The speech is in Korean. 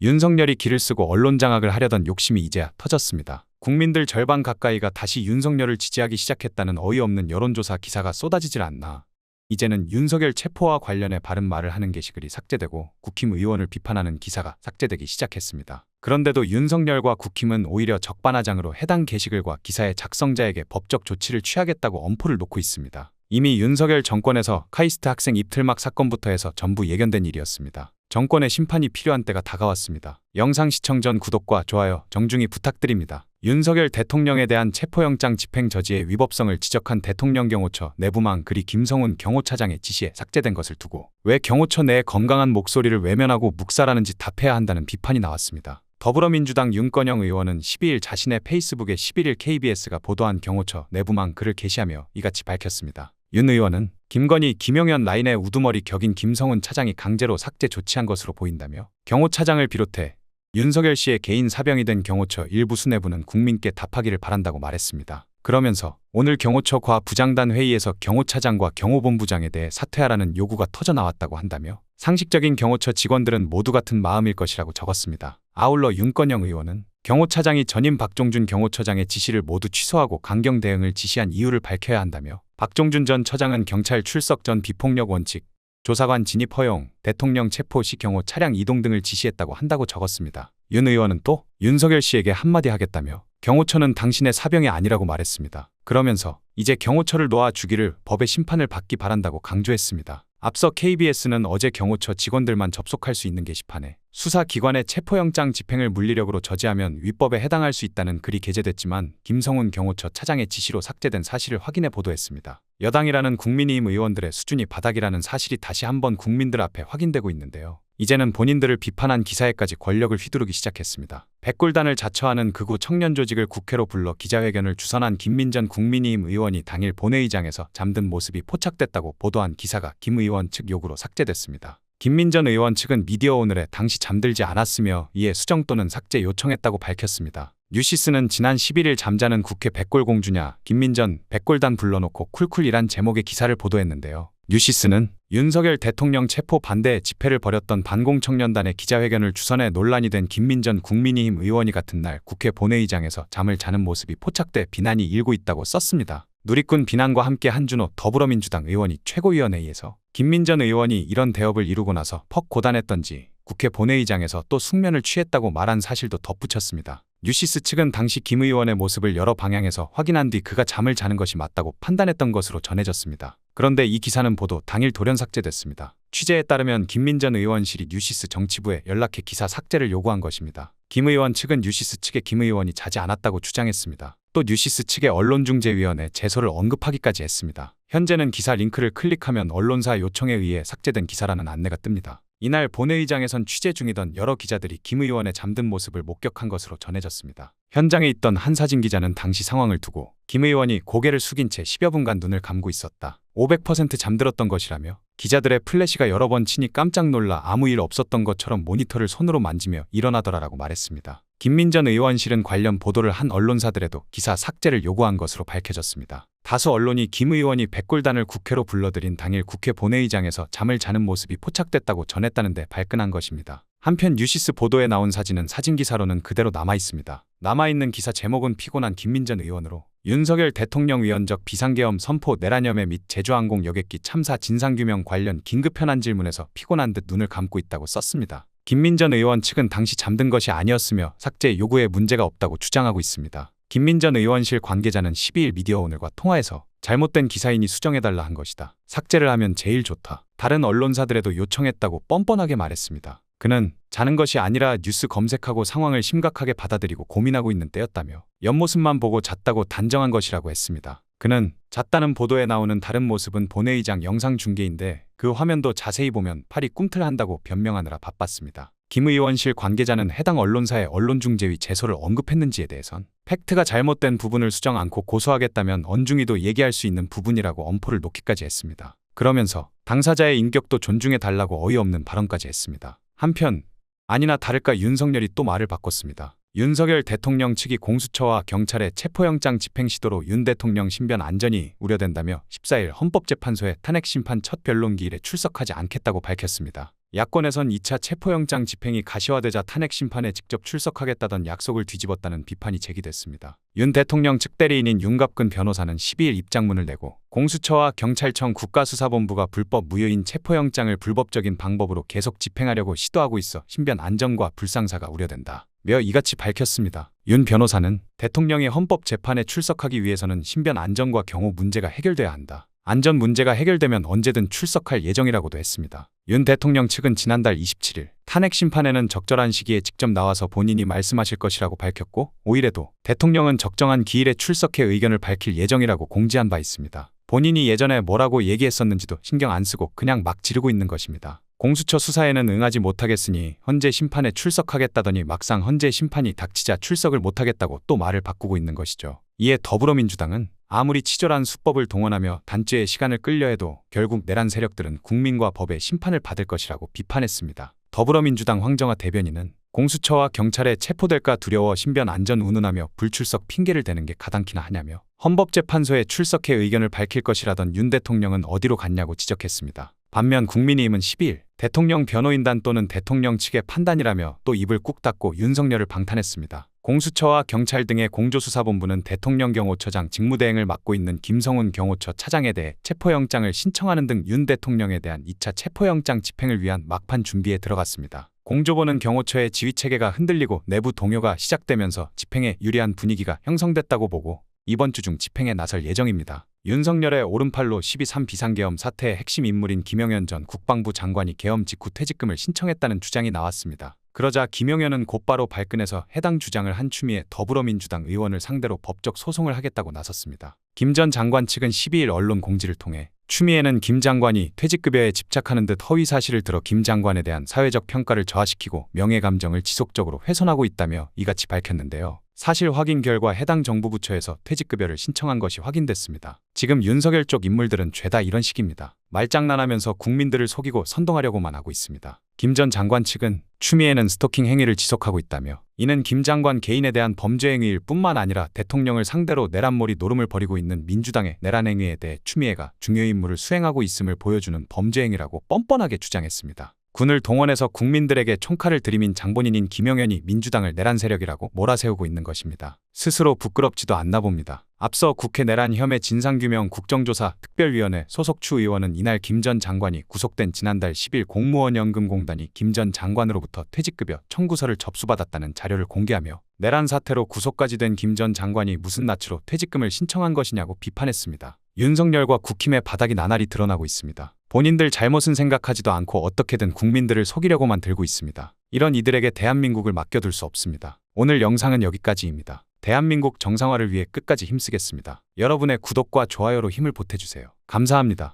윤석열이 기를 쓰고 언론 장악을 하려던 욕심이 이제야 터졌습니다. 국민들 절반 가까이가 다시 윤석열을 지지하기 시작했다는 어이없는 여론조사 기사가 쏟아지질 않나. 이제는 윤석열 체포와 관련해 바른 말을 하는 게시글이 삭제되고 국힘 의원을 비판하는 기사가 삭제되기 시작했습니다. 그런데도 윤석열과 국힘은 오히려 적반하장으로 해당 게시글과 기사의 작성자에게 법적 조치를 취하겠다고 엄포를 놓고 있습니다. 이미 윤석열 정권에서 카이스트 학생 입틀막 사건부터 해서 전부 예견된 일이었습니다. 정권의 심판이 필요한 때가 다가왔습니다. 영상 시청 전 구독과 좋아요 정중히 부탁드립니다. 윤석열 대통령에 대한 체포영장 집행 저지의 위법성을 지적한 대통령 경호처 내부망 글이 김성훈 경호차장의 지시에 삭제된 것을 두고 왜 경호처 내의 건강한 목소리를 외면하고 묵살하는지 답해야 한다는 비판이 나왔습니다. 더불어민주당 윤건영 의원은 12일 자신의 페이스북에 11일 KBS가 보도한 경호처 내부망 글을 게시하며 이같이 밝혔습니다. 윤 의원은 김건희, 김용현 라인의 우두머리 격인 김성훈 차장이 강제로 삭제 조치한 것으로 보인다며 경호차장을 비롯해 윤석열 씨의 개인 사병이 된 경호처 일부 수뇌부는 국민께 답하기를 바란다고 말했습니다. 그러면서 오늘 경호처 과 부장단 회의에서 경호차장과 경호본부장에 대해 사퇴하라는 요구가 터져나왔다고 한다며 상식적인 경호처 직원들은 모두 같은 마음일 것이라고 적었습니다. 아울러 윤건영 의원은 경호차장이 전임 박종준 경호처장의 지시를 모두 취소하고 강경 대응을 지시한 이유를 밝혀야 한다며 박종준 전 처장은 경찰 출석 전 비폭력 원칙, 조사관 진입 허용, 대통령 체포 시 경호 차량 이동 등을 지시했다고 한다고 적었습니다. 윤 의원은 또 윤석열 씨에게 한마디 하겠다며 경호처는 당신의 사병이 아니라고 말했습니다. 그러면서 이제 경호처를 놓아주기를 법의 심판을 받기 바란다고 강조했습니다. 앞서 KBS는 어제 경호처 직원들만 접속할 수 있는 게시판에 수사기관의 체포영장 집행을 물리력으로 저지하면 위법에 해당할 수 있다는 글이 게재됐지만 김성훈 경호처 차장의 지시로 삭제된 사실을 확인해 보도했습니다. 여당이라는 국민의힘 의원들의 수준이 바닥이라는 사실이 다시 한번 국민들 앞에 확인되고 있는데요. 이제는 본인들을 비판한 기사에까지 권력을 휘두르기 시작했습니다. 백골단을 자처하는 극우 청년 조직을 국회로 불러 기자회견을 주선한 김민전 국민의힘 의원이 당일 본회의장에서 잠든 모습이 포착됐다고 보도한 기사가 김 의원 측 요구로 삭제됐습니다. 김민전 의원 측은 미디어오늘에 당시 잠들지 않았으며 이에 수정 또는 삭제 요청했다고 밝혔습니다. 뉴시스는 지난 11일 잠자는 국회 백골공주냐 김민전 백골단 불러놓고 쿨쿨이란 제목의 기사를 보도했는데요. 뉴시스는 윤석열 대통령 체포 반대 집회를 벌였던 반공청년단의 기자회견을 주선해 논란이 된 김민전 국민의힘 의원이 같은 날 국회 본회의장에서 잠을 자는 모습이 포착돼 비난이 일고 있다고 썼습니다. 누리꾼 비난과 함께 한준호 더불어민주당 의원이 최고위원회의에서 김민전 의원이 이런 대업을 이루고 나서 퍽 고단했던지 국회 본회의장에서 또 숙면을 취했다고 말한 사실도 덧붙였습니다. 뉴시스 측은 당시 김 의원의 모습을 여러 방향에서 확인한 뒤 그가 잠을 자는 것이 맞다고 판단했던 것으로 전해졌습니다. 그런데 이 기사는 보도 당일 돌연 삭제됐습니다. 취재에 따르면 김민전 의원실이 뉴시스 정치부에 연락해 기사 삭제를 요구한 것입니다. 김 의원 측은 뉴시스 측에 김 의원이 자지 않았다고 주장했습니다. 또 뉴시스 측의 언론중재위원회 제소를 언급하기까지 했습니다. 현재는 기사 링크를 클릭하면 언론사 요청에 의해 삭제된 기사라는 안내가 뜹니다. 이날 본회의장에선 취재 중이던 여러 기자들이 김 의원의 잠든 모습을 목격한 것으로 전해졌습니다. 현장에 있던 한 사진 기자는 당시 상황을 두고 김 의원이 고개를 숙인 채 10여 분간 눈을 감고 있었다. 500% 잠들었던 것이라며 기자들의 플래시가 여러 번 치니 깜짝 놀라 아무 일 없었던 것처럼 모니터를 손으로 만지며 일어나더라라고 말했습니다. 김민전 의원실은 관련 보도를 한 언론사들에도 기사 삭제를 요구한 것으로 밝혀졌습니다. 다수 언론이 김 의원이 백골단을 국회로 불러들인 당일 국회 본회의장에서 잠을 자는 모습이 포착됐다고 전했다는데 발끈한 것입니다. 한편 뉴시스 보도에 나온 사진은 사진기사로는 그대로 남아있습니다. 남아있는 기사 제목은 피곤한 김민전 의원으로 윤석열 대통령 위헌적 비상계엄 선포 내란혐의 및 제주항공 여객기 참사 진상규명 관련 긴급 현안 질문에서 피곤한 듯 눈을 감고 있다고 썼습니다. 김민전 의원 측은 당시 잠든 것이 아니었으며 삭제 요구에 문제가 없다고 주장하고 있습니다. 김민전 의원실 관계자는 12일 미디어오늘과 통화에서 잘못된 기사이니 수정해달라 한 것이다. 삭제를 하면 제일 좋다. 다른 언론사들에도 요청했다고 뻔뻔하게 말했습니다. 그는 자는 것이 아니라 뉴스 검색하고 상황을 심각하게 받아들이고 고민하고 있는 때였다며 옆모습만 보고 잤다고 단정한 것이라고 했습니다. 그는 잤다는 보도에 나오는 다른 모습은 본회의장 영상 중계인데 그 화면도 자세히 보면 팔이 꿈틀한다고 변명하느라 바빴습니다. 김 의원실 관계자는 해당 언론사의 언론중재위 제소를 언급했는지에 대해선 팩트가 잘못된 부분을 수정 않고 고소하겠다면 언중이도 얘기할 수 있는 부분이라고 엄포를 놓기까지 했습니다. 그러면서 당사자의 인격도 존중해달라고 어이없는 발언까지 했습니다. 한편 아니나 다를까 윤석열이 또 말을 바꿨습니다. 윤석열 대통령 측이 공수처와 경찰의 체포영장 집행 시도로 윤 대통령 신변 안전이 우려된다며 14일 헌법재판소의 탄핵심판 첫 변론 기일에 출석하지 않겠다고 밝혔습니다. 야권에선 2차 체포영장 집행이 가시화되자 탄핵 심판에 직접 출석하겠다던 약속을 뒤집었다는 비판이 제기됐습니다. 윤 대통령 측 대리인인 윤갑근 변호사는 12일 입장문을 내고 공수처와 경찰청 국가수사본부가 불법 무효인 체포영장을 불법적인 방법으로 계속 집행하려고 시도하고 있어 신변 안전과 불상사가 우려된다 며 이같이 밝혔습니다. 윤 변호사는 대통령이 헌법재판에 출석하기 위해서는 신변 안전과 경호 문제가 해결돼야 한다. 안전 문제가 해결되면 언제든 출석할 예정이라고도 했습니다. 윤 대통령 측은 지난달 27일 탄핵 심판에는 적절한 시기에 직접 나와서 본인이 말씀하실 것이라고 밝혔고 5일에도 대통령은 적정한 기일에 출석해 의견을 밝힐 예정이라고 공지한 바 있습니다. 본인이 예전에 뭐라고 얘기했었는지도 신경 안 쓰고 그냥 막 지르고 있는 것입니다. 공수처 수사에는 응하지 못하겠으니 헌재 심판에 출석하겠다더니 막상 헌재 심판이 닥치자 출석을 못하겠다고 또 말을 바꾸고 있는 것이죠. 이에 더불어민주당은 아무리 치졸한 수법을 동원하며 단죄의 시간을 끌려 해도 결국 내란 세력들은 국민과 법의 심판을 받을 것이라고 비판했습니다. 더불어민주당 황정화 대변인은 공수처와 경찰에 체포될까 두려워 신변 안전 운운하며 불출석 핑계를 대는 게 가당키나 하냐며 헌법재판소에 출석해 의견을 밝힐 것이라던 윤 대통령은 어디로 갔냐고 지적했습니다. 반면 국민의힘은 12일 대통령 변호인단 또는 대통령 측의 판단이라며 또 입을 꾹 닫고 윤석열을 방탄했습니다. 공수처와 경찰 등의 공조수사본부는 대통령 경호처장 직무대행을 맡고 있는 김성훈 경호처 차장에 대해 체포영장을 신청하는 등 윤 대통령에 대한 2차 체포영장 집행을 위한 막판 준비에 들어갔습니다. 공조보는 경호처의 지휘체계가 흔들리고 내부 동요가 시작되면서 집행에 유리한 분위기가 형성됐다고 보고 이번 주 중 집행에 나설 예정입니다. 윤석열의 오른팔로 12.3 비상계엄 사태의 핵심 인물인 김영현 전 국방부 장관이 계엄 직후 퇴직금을 신청했다는 주장이 나왔습니다. 그러자 김영현은 곧바로 발끈해서 해당 주장을 한 추미애 더불어민주당 의원을 상대로 법적 소송을 하겠다고 나섰습니다. 김 전 장관 측은 12일 언론 공지를 통해 추미애는 김 장관이 퇴직급여에 집착하는 듯 허위 사실을 들어 김 장관에 대한 사회적 평가를 저하시키고 명예감정을 지속적으로 훼손하고 있다며 이같이 밝혔는데요. 사실 확인 결과 해당 정부 부처에서 퇴직급여를 신청한 것이 확인됐습니다. 지금 윤석열 쪽 인물들은 죄다 이런 식입니다. 말장난하면서 국민들을 속이고 선동하려고만 하고 있습니다. 김 전 장관 측은 추미애는 스토킹 행위를 지속하고 있다며 이는 김 장관 개인에 대한 범죄 행위일 뿐만 아니라 대통령을 상대로 내란몰이 노름을 벌이고 있는 민주당의 내란 행위에 대해 추미애가 중요 임무를 수행하고 있음을 보여주는 범죄 행위라고 뻔뻔하게 주장했습니다. 군을 동원해서 국민들에게 총칼을 들이민 장본인인 김영현이 민주당을 내란 세력이라고 몰아세우고 있는 것입니다. 스스로 부끄럽지도 않나 봅니다. 앞서 국회 내란 혐의 진상규명 국정조사 특별위원회 소속 추 의원은 이날 김 전 장관이 구속된 지난달 10일 공무원연금공단이 김 전 장관으로부터 퇴직급여 청구서를 접수받았다는 자료를 공개하며 내란 사태로 구속까지 된 김 전 장관이 무슨 낯으로 퇴직금을 신청한 것이냐고 비판했습니다. 윤석열과 국힘의 바닥이 나날이 드러나고 있습니다. 본인들 잘못은 생각하지도 않고 어떻게든 국민들을 속이려고만 들고 있습니다. 이런 이들에게 대한민국을 맡겨둘 수 없습니다. 오늘 영상은 여기까지입니다. 대한민국 정상화를 위해 끝까지 힘쓰겠습니다. 여러분의 구독과 좋아요로 힘을 보태주세요. 감사합니다.